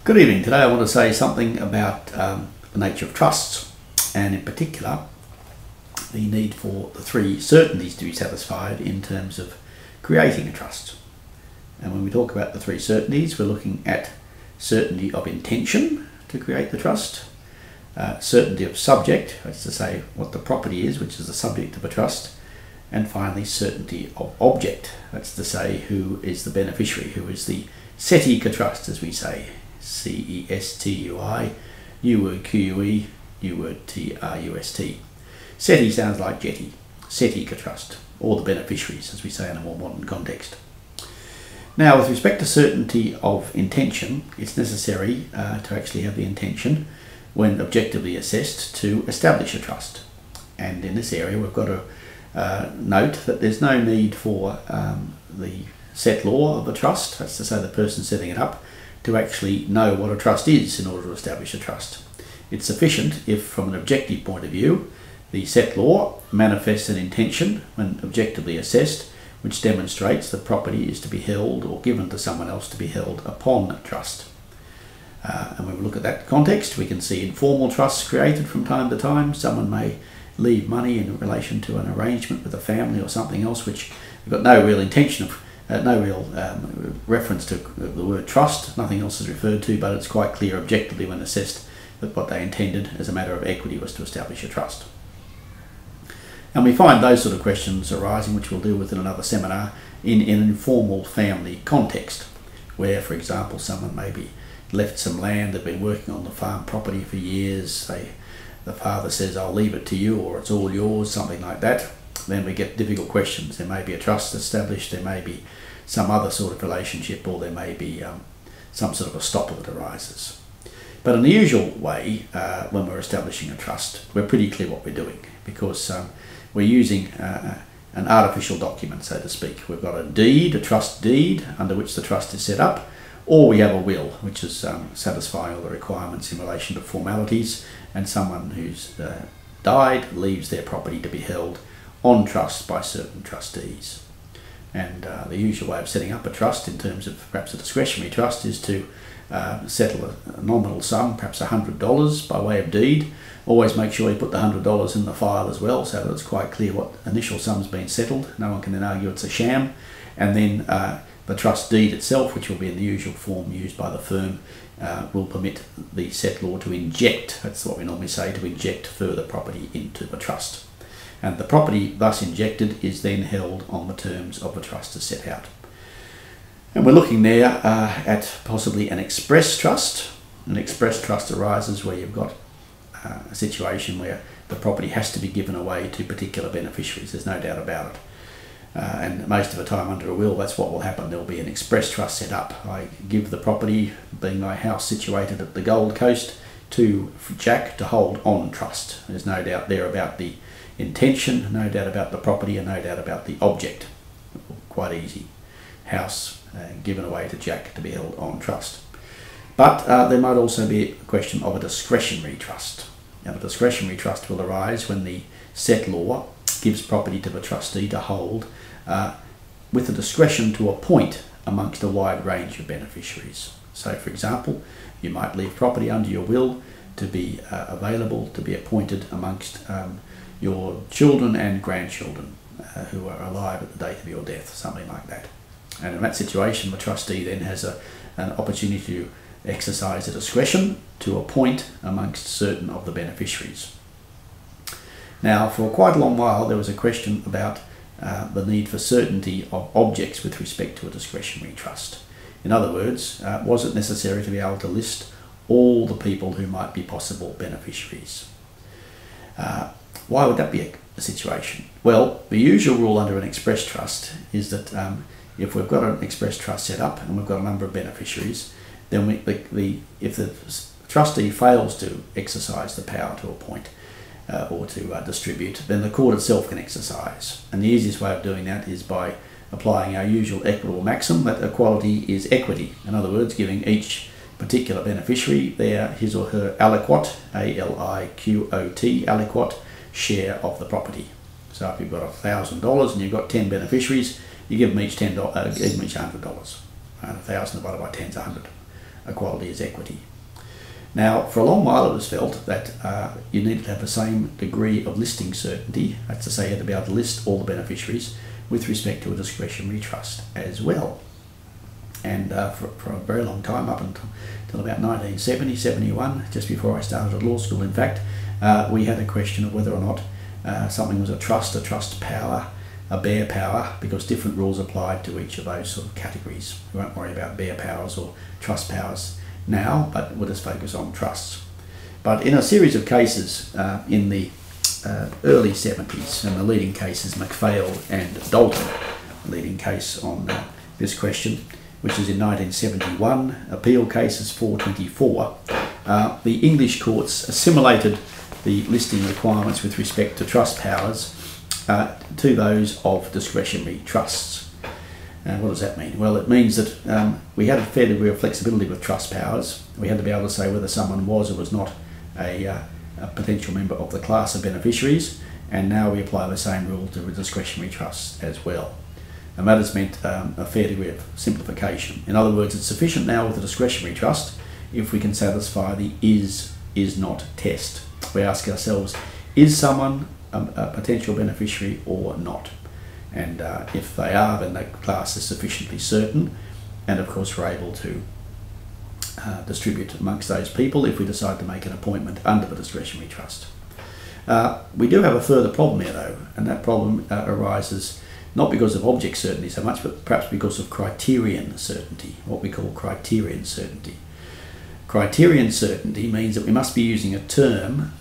Good evening. Today I want to say something about the nature of trusts, and in particular the need for the three certainties to be satisfied in terms of creating a trust. And when we talk about the three certainties, we're looking at certainty of intention to create the trust, certainty of subject, that's to say what the property is, which is the subject of a trust, and finally certainty of object, that's to say who is the beneficiary, who is the settee trust, as we say. C-E-S-T-U-I, U word Q-U-E, U word T-R-U-S-T. Settee sounds like jetty, settee trust, or the beneficiaries, as we say in a more modern context. Now, with respect to certainty of intention, it's necessary to actually have the intention, when objectively assessed, to establish a trust. And in this area, we've got to note that there's no need for the settlor of the trust, that's to say the person setting it up, to actually know what a trust is in order to establish a trust. It's sufficient if, from an objective point of view, the settlor manifests an intention when objectively assessed, which demonstrates that property is to be held or given to someone else to be held upon trust. And when we look at that context, we can see informal trusts created from time to time. Someone may leave money in relation to an arrangement with a family or something else, which we've got no real intention of, no real reference to the word trust, nothing else is referred to, but it's quite clear objectively when assessed that what they intended as a matter of equity was to establish a trust. And we find those sort of questions arising, which we'll deal with in another seminar, in an informal family context, where, for example, someone maybe left some land, they've been working on the farm property for years, the father says, I'll leave it to you, or it's all yours, something like that. Then we get difficult questions. There may be a trust established, there may be some other sort of relationship, or there may be some sort of a estoppel that arises. But in the usual way, when we're establishing a trust, we're pretty clear what we're doing, because we're using an artificial document, so to speak. We've got a deed, a trust deed, under which the trust is set up, or we have a will, which is satisfying all the requirements in relation to formalities, and someone who's died leaves their property to be held on trust by certain trustees. And the usual way of setting up a trust in terms of perhaps a discretionary trust is to settle a nominal sum, perhaps $100 by way of deed. Always make sure you put the $100 in the file as well, so that it's quite clear what initial sum's been settled. No one can then argue it's a sham. And then the trust deed itself, which will be in the usual form used by the firm, will permit the settlor to inject, that's what we normally say, to inject further property into the trust. And the property thus injected is then held on the terms of the trust as set out. And we're looking there at possibly an express trust. An express trust arises where you've got a situation where the property has to be given away to particular beneficiaries, there's no doubt about it. And most of the time under a will, that's what will happen. There'll be an express trust set up. I give the property, being my house situated at the Gold Coast, to Jack to hold on trust. There's no doubt there about the intention, no doubt about the property, and no doubt about the object. Quite easy. House given away to Jack to be held on trust. But there might also be a question of a discretionary trust. Now, a discretionary trust will arise when the settlor gives property to the trustee to hold with the discretion to appoint amongst a wide range of beneficiaries. So, for example, you might leave property under your will to be available to be appointed amongst your children and grandchildren who are alive at the date of your death, something like that. And in that situation, the trustee then has an opportunity to exercise a discretion to appoint amongst certain of the beneficiaries. Now, for quite a long while, there was a question about the need for certainty of objects with respect to a discretionary trust. In other words, was it necessary to be able to list all the people who might be possible beneficiaries? Why would that be a situation? Well, the usual rule under an express trust is that if we've got an express trust set up and we've got a number of beneficiaries, then if the trustee fails to exercise the power to appoint or to distribute, then the court itself can exercise. And the easiest way of doing that is by applying our usual equitable maxim that equality is equity. In other words, giving each particular beneficiary his or her aliquot, A-L-I-Q-O-T, aliquot, share of the property. So if you've got $1,000 and you've got 10 beneficiaries, you give them each $100. And 1,000 divided by 10 is 100. equality is equity. Now, for a long while it was felt that you needed to have the same degree of listing certainty, that's to say you had to be able to list all the beneficiaries with respect to a discretionary trust as well. And for a very long time, up until about 1970, 71, just before I started at law school in fact, we had a question of whether or not something was a trust power, a bare power, because different rules applied to each of those sort of categories. We won't worry about bare powers or trust powers now, but we'll just focus on trusts. But in a series of cases in the early 70s, and the leading case is McPhail and Dalton, the leading case on this question, which is in 1971, appeal case is 424. The English courts assimilated the listing requirements with respect to trust powers to those of discretionary trusts. What does that mean? Well, it means that we had a fair degree of flexibility with trust powers. We had to be able to say whether someone was or was not a potential member of the class of beneficiaries, and now we apply the same rule to a discretionary trust as well. And that has meant a fair degree of simplification. In other words, it's sufficient now with a discretionary trust if we can satisfy the is not test. We ask ourselves, is someone a potential beneficiary or not? And if they are, then the class is sufficiently certain, and of course we're able to distribute amongst those people if we decide to make an appointment under the discretionary trust. We do have a further problem here though, and that problem arises not because of object certainty so much, but perhaps because of criterion certainty, what we call criterion certainty. Criterion certainty means that we must be using a term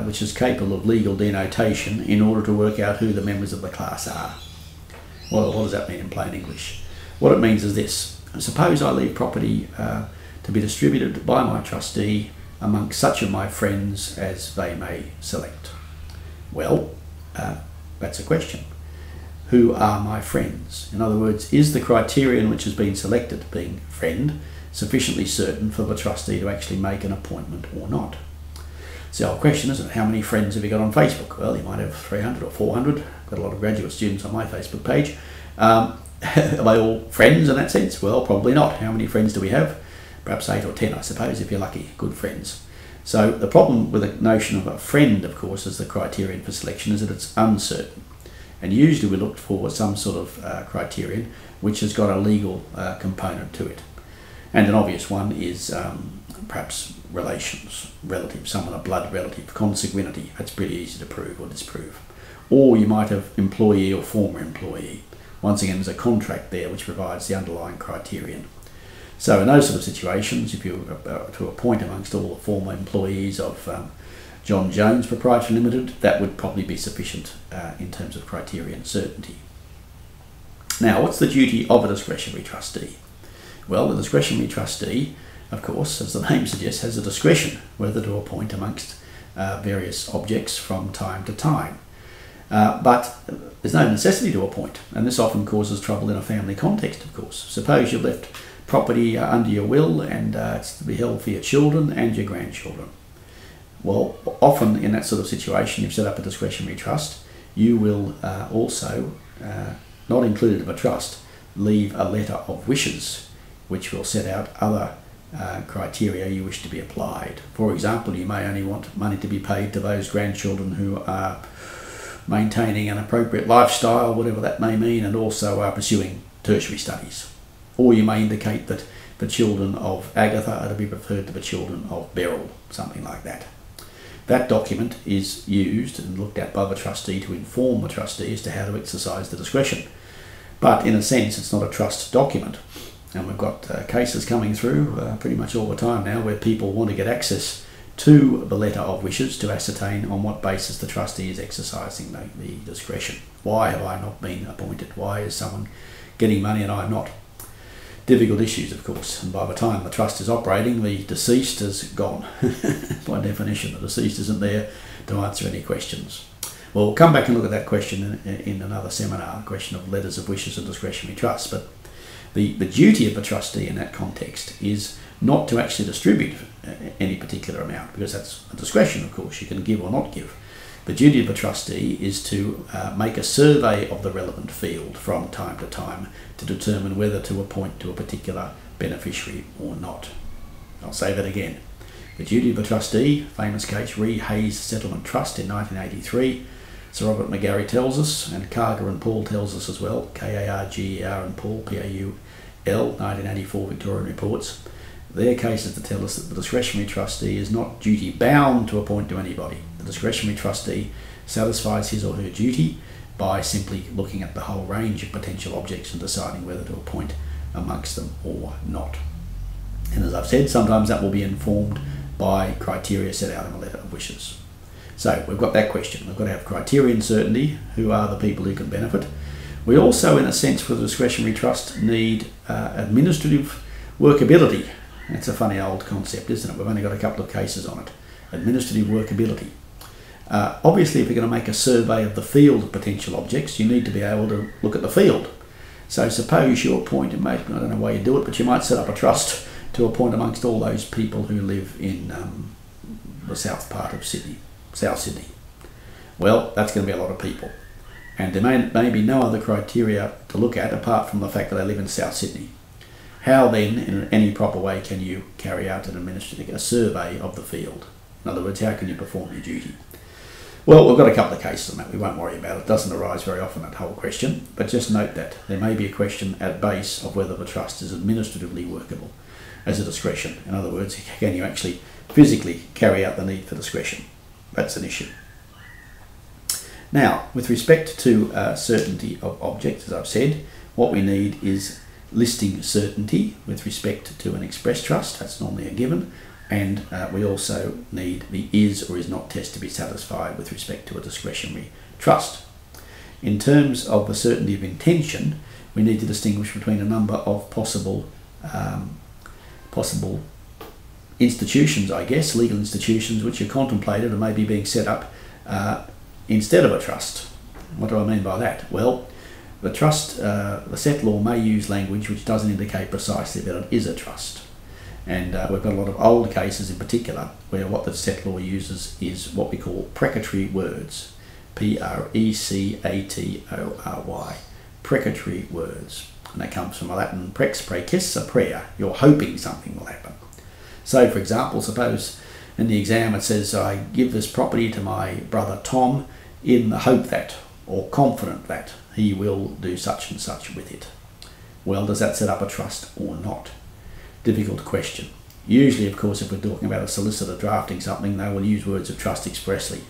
which is capable of legal denotation in order to work out who the members of the class are. Well, what does that mean in plain English? What it means is this. Suppose I leave property to be distributed by my trustee amongst such of my friends as they may select. Well, that's a question. Who are my friends? In other words, is the criterion which has been selected, being friend, sufficiently certain for the trustee to actually make an appointment or not? It's the old question, isn't it? How many friends have you got on Facebook? Well, you might have 300 or 400. Got a lot of graduate students on my Facebook page. Are they all friends in that sense? Well, probably not. How many friends do we have? Perhaps 8 or 10, I suppose, if you're lucky. Good friends. So the problem with the notion of a friend, of course, as the criterion for selection is that it's uncertain. And usually we look for some sort of criterion which has got a legal component to it. And an obvious one is perhaps relations, relatives, someone a blood relative, consanguinity. That's pretty easy to prove or disprove. Or you might have employee or former employee. Once again, there's a contract there which provides the underlying criterion. So in those sort of situations, if you were to appoint amongst all the former employees of John Jones Proprietary Limited, that would probably be sufficient in terms of criterion certainty. Now, what's the duty of a discretionary trustee? Well, the discretionary trustee, of course, as the name suggests, has a discretion whether to appoint amongst various objects from time to time. But there's no necessity to appoint, and this often causes trouble in a family context, of course. Suppose you've left property under your will and it's to be held for your children and your grandchildren. Well, often in that sort of situation, you've set up a discretionary trust. You will also, not included in a trust, leave a letter of wishes, which will set out other criteria you wish to be applied. For example, you may only want money to be paid to those grandchildren who are maintaining an appropriate lifestyle, whatever that may mean, and also are pursuing tertiary studies. Or you may indicate that the children of Agatha are to be preferred to the children of Beryl, something like that. That document is used and looked at by the trustee to inform the trustee as to how to exercise the discretion. But in a sense, it's not a trust document. And we've got cases coming through pretty much all the time now where people want to get access to the letter of wishes to ascertain on what basis the trustee is exercising the discretion. Why have I not been appointed? Why is someone getting money and I'm not? Difficult issues, of course, and by the time the trust is operating, the deceased is gone. By definition, the deceased isn't there to answer any questions. Well, we'll come back and look at that question in another seminar, the question of letters of wishes and discretionary trusts. But the duty of a trustee in that context is not to actually distribute any particular amount, because that's a discretion, of course, you can give or not give. The duty of a trustee is to make a survey of the relevant field from time to time to determine whether to appoint to a particular beneficiary or not. I'll say that again. The duty of a trustee, famous case Re Hayes Settlement Trust in 1983, Sir Robert McGarry tells us, and Karger and Paul tells us as well, Karger and Paul, Paul, 1984 Victorian reports. Their cases to tell us that the discretionary trustee is not duty bound to appoint to anybody. The discretionary trustee satisfies his or her duty by simply looking at the whole range of potential objects and deciding whether to appoint amongst them or not. And as I've said, sometimes that will be informed by criteria set out in a letter of wishes. So we've got that question. We've got to have criterion certainty. Who are the people who can benefit? We also, in a sense, for the discretionary trust, need administrative workability. That's a funny old concept, isn't it? We've only got a couple of cases on it. Administrative workability. Obviously, if you're going to make a survey of the field of potential objects, you need to be able to look at the field. So suppose you appoint, and maybe, I don't know why you do it, but you might set up a trust to appoint amongst all those people who live in the south part of Sydney, South Sydney. Well, that's going to be a lot of people. And there may be no other criteria to look at apart from the fact that they live in South Sydney. How then, in any proper way, can you carry out a survey of the field? In other words, how can you perform your duty? Well, we've got a couple of cases on that. We won't worry about it. It doesn't arise very often, that whole question. But just note that there may be a question at base of whether the trust is administratively workable as a discretion. In other words, can you actually physically carry out the need for discretion? That's an issue. Now, with respect to certainty of objects, as I've said, what we need is listing certainty with respect to an express trust. That's normally a given. And we also need the is or is not test to be satisfied with respect to a discretionary trust. In terms of the certainty of intention, we need to distinguish between a number of possible institutions, I guess, legal institutions which are contemplated and may be being set up instead of a trust. What do I mean by that? Well, the trust, the settlor may use language which doesn't indicate precisely that it is a trust. And we've got a lot of old cases in particular where what the settlor uses is what we call precatory words. Precatory, precatory words. And that comes from a Latin prex precis, a prayer. You're hoping something will happen. So, for example, suppose in the exam it says, I give this property to my brother Tom in the hope that, or confident that, he will do such and such with it. Well, does that set up a trust or not? Difficult question. Usually, of course, if we're talking about a solicitor drafting something, they will use words of trust expressly.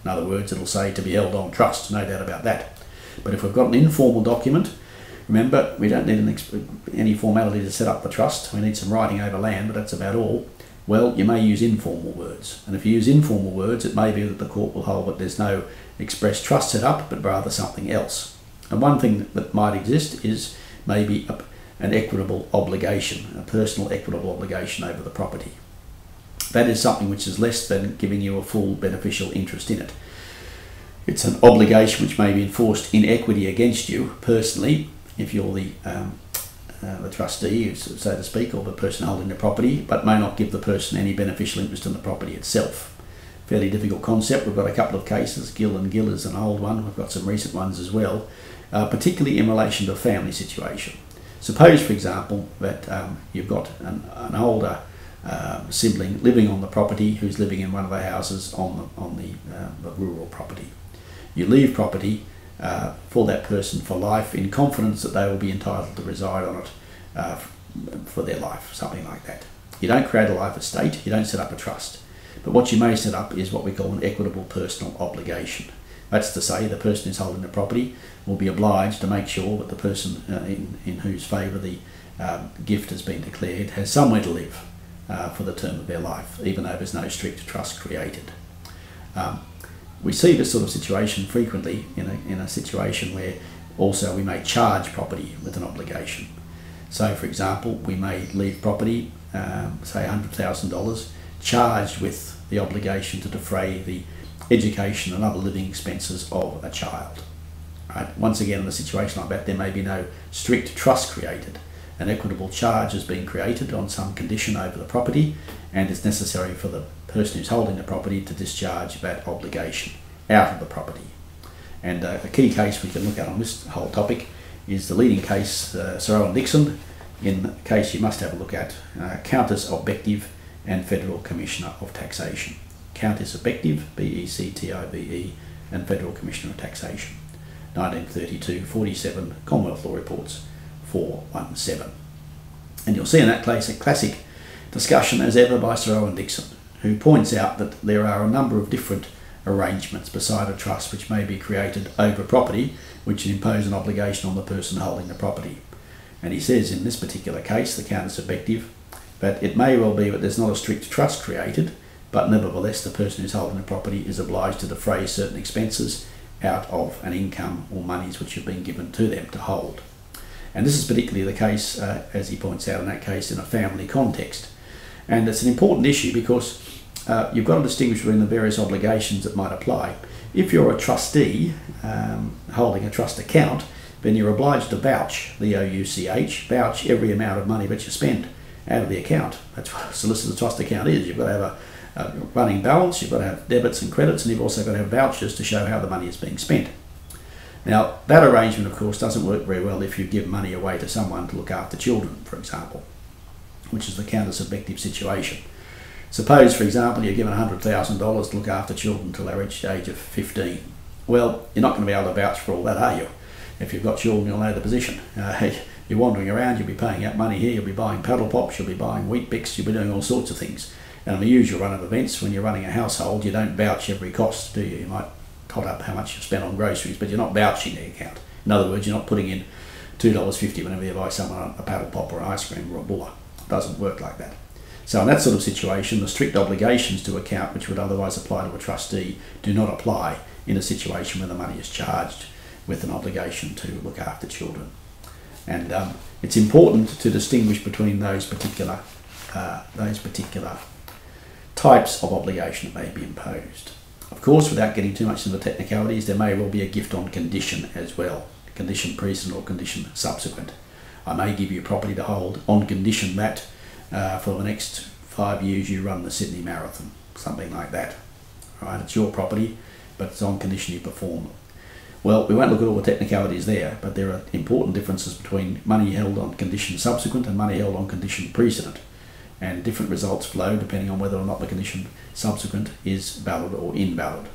In other words, it'll say to be held on trust, no doubt about that. But if we've got an informal document, remember, we don't need any formality to set up the trust. We need some writing over land, but that's about all. Well, you may use informal words. And if you use informal words, it may be that the court will hold that there's no express trust set up, but rather something else. And one thing that might exist is maybe an equitable obligation, a personal equitable obligation over the property. That is something which is less than giving you a full beneficial interest in it. It's an obligation which may be enforced in equity against you personally, if you're the trustee, so to speak, or the person holding the property, but may not give the person any beneficial interest in the property itself. Fairly difficult concept. We've got a couple of cases. Gill and Gill is an old one. We've got some recent ones as well, particularly in relation to a family situation. Suppose, for example, that you've got an older sibling living on the property who's living in one of the houses on the rural property. You leave property for that person for life in confidence that they will be entitled to reside on it for their life, something like that. You don't create a life estate, you don't set up a trust. But what you may set up is what we call an equitable personal obligation. That's to say the person who's holding the property will be obliged to make sure that the person in whose favour the gift has been declared has somewhere to live for the term of their life, even though there's no strict trust created. We see this sort of situation frequently in a situation where also we may charge property with an obligation. So, for example, we may leave property, say $100,000, charged with the obligation to defray the education and other living expenses of a child. Right? Once again, in a situation like that, there may be no strict trust created. An equitable charge has been created on some condition over the property, and it's necessary for the person who's holding the property to discharge that obligation out of the property. And a key case we can look at on this whole topic is the leading case, Sir Owen Dixon, in the case you must have a look at, Countess Objective and Federal Commissioner of Taxation. Count is effective, BECTIVE, and Federal Commissioner of Taxation. 1932, 47, Commonwealth Law Reports 417. And you'll see in that case a classic discussion as ever by Sir Owen Dixon, who points out that there are a number of different arrangements beside a trust which may be created over property which impose an obligation on the person holding the property. And he says in this particular case the count is effective, but it may well be that there's not a strict trust created, but nevertheless the person who's holding the property is obliged to defray certain expenses out of an income or monies which have been given to them to hold. And this is particularly the case, as he points out in that case, in a family context. And it's an important issue because you've got to distinguish between the various obligations that might apply. If you're a trustee holding a trust account, then you're obliged to vouch, VOUCH, vouch every amount of money that you spend out of the account. That's what a solicitor trust account is. You've got to have a running balance, you've got to have debits and credits, and you've also got to have vouchers to show how the money is being spent. Now, that arrangement, of course, doesn't work very well if you give money away to someone to look after children, for example, which is the counter-subjective situation. Suppose, for example, you're given $100,000 to look after children until they reach the age of 15. Well, you're not going to be able to vouch for all that, are you? If you've got children, you'll know the position. You're wandering around, you'll be paying out money here, you'll be buying paddle pops, you'll be buying wheat bix, you'll be doing all sorts of things. And in the usual run of events, when you're running a household, you don't vouch every cost, do you? You might tot up how much you spent on groceries, but you're not vouching the account. In other words, you're not putting in $2.50 whenever you buy someone a paddle pop or an ice cream or a bulla. It doesn't work like that. So in that sort of situation, the strict obligations to account which would otherwise apply to a trustee do not apply in a situation where the money is charged with an obligation to look after children. And it's important to distinguish between those particular types of obligation that may be imposed. Of course, without getting too much into the technicalities, there may well be a gift on condition as well, condition precedent or condition subsequent. I may give you property to hold on condition that for the next 5 years you run the Sydney Marathon, something like that. Right? It's your property, but it's on condition you perform. Well, we won't look at all the technicalities there, but there are important differences between money held on condition subsequent and money held on condition precedent. And different results flow depending on whether or not the condition subsequent is valid or invalid.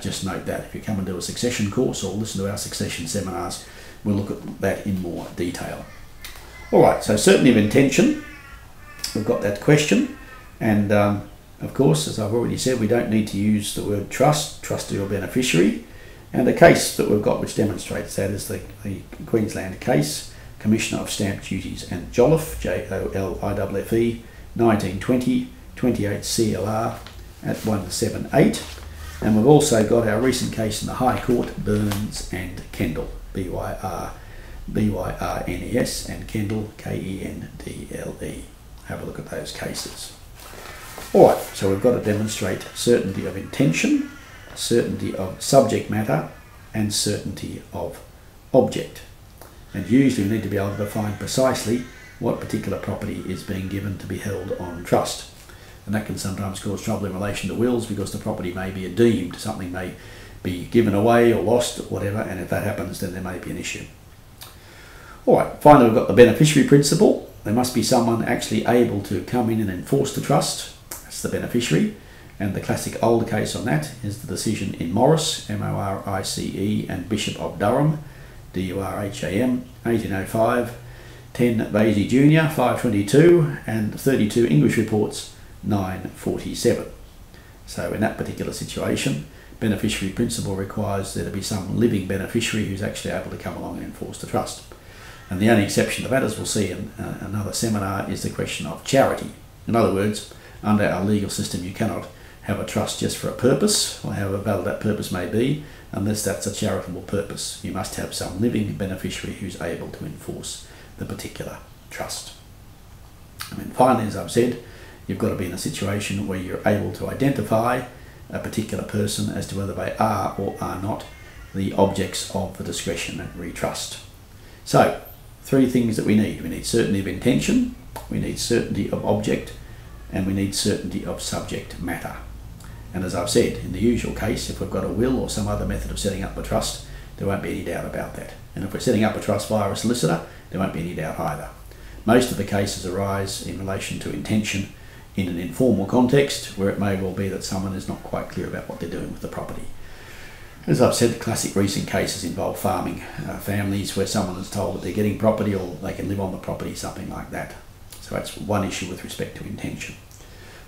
Just note that if you come and do a succession course or listen to our succession seminars, we'll look at that in more detail. Alright, so certainty of intention, we've got that question, and of course, as I've already said, we don't need to use the word trust, trustee or beneficiary, and the case that we've got which demonstrates that is the Queensland case, Commissioner of Stamp Duties and Jolliffe, Jolliffe, 1920, 28 CLR at 178. And we've also got our recent case in the High Court, Burns and Kendall, BYRNES and Kendall, KENDLE. Have a look at those cases. Alright, so we've got to demonstrate certainty of intention, certainty of subject matter, and certainty of object. And usually we need to be able to define precisely what particular property is being given to be held on trust. And that can sometimes cause trouble in relation to wills because the property may be deemed, something may be given away or lost or whatever, and if that happens then there may be an issue. Alright, finally we've got the beneficiary principle. There must be someone actually able to come in and enforce the trust. That's the beneficiary. And the classic older case on that is the decision in Morrice, M-O-R-I-C-E, and Bishop of Durham, D-U-R-H-A-M, 1805, 10 Vasey Jr., 522, and 32 English Reports, 947. So in that particular situation, beneficiary principle requires there to be some living beneficiary who's actually able to come along and enforce the trust. And the only exception to that, as we'll see in another seminar, is the question of charity. In other words, under our legal system you cannot have a trust just for a purpose, or however valid that purpose may be, unless that's a charitable purpose. You must have some living beneficiary who's able to enforce the particular trust. And finally, as I've said, you've got to be in a situation where you're able to identify a particular person as to whether they are or are not the objects of the discretionary trust. So, 3 things that we need. We need certainty of intention, we need certainty of object, and we need certainty of subject matter. And as I've said, in the usual case, if we've got a will or some other method of setting up a trust, there won't be any doubt about that. And if we're setting up a trust via a solicitor, there won't be any doubt either. Most of the cases arise in relation to intention in an informal context where it may well be that someone is not quite clear about what they're doing with the property. As I've said, the classic recent cases involve farming families where someone is told that they're getting property or they can live on the property, something like that. So that's one issue with respect to intention.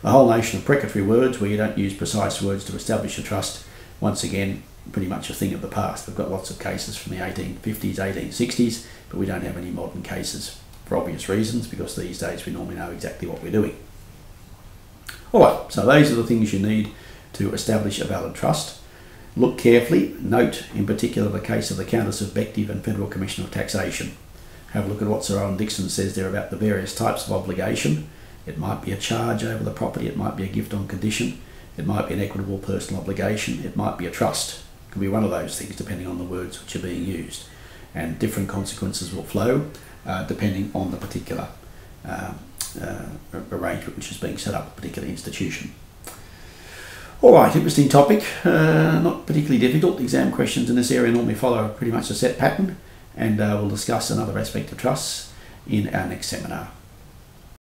The whole notion of precatory words, where you don't use precise words to establish a trust, once again, pretty much a thing of the past. We've got lots of cases from the 1850s, 1860s, but we don't have any modern cases for obvious reasons, because these days we normally know exactly what we're doing. Alright, so those are the things you need to establish a valid trust. Look carefully, note in particular the case of the Countess of Bective and Federal Commission of Taxation. Have a look at what Sir Owen Dixon says there about the various types of obligation. It might be a charge over the property, it might be a gift on condition, it might be an equitable personal obligation, it might be a trust. It can be one of those things depending on the words which are being used. And different consequences will flow depending on the particular arrangement which is being set up, a particular institution. Alright, interesting topic, not particularly difficult. Exam questions in this area normally follow pretty much a set pattern, and we'll discuss another aspect of trusts in our next seminar.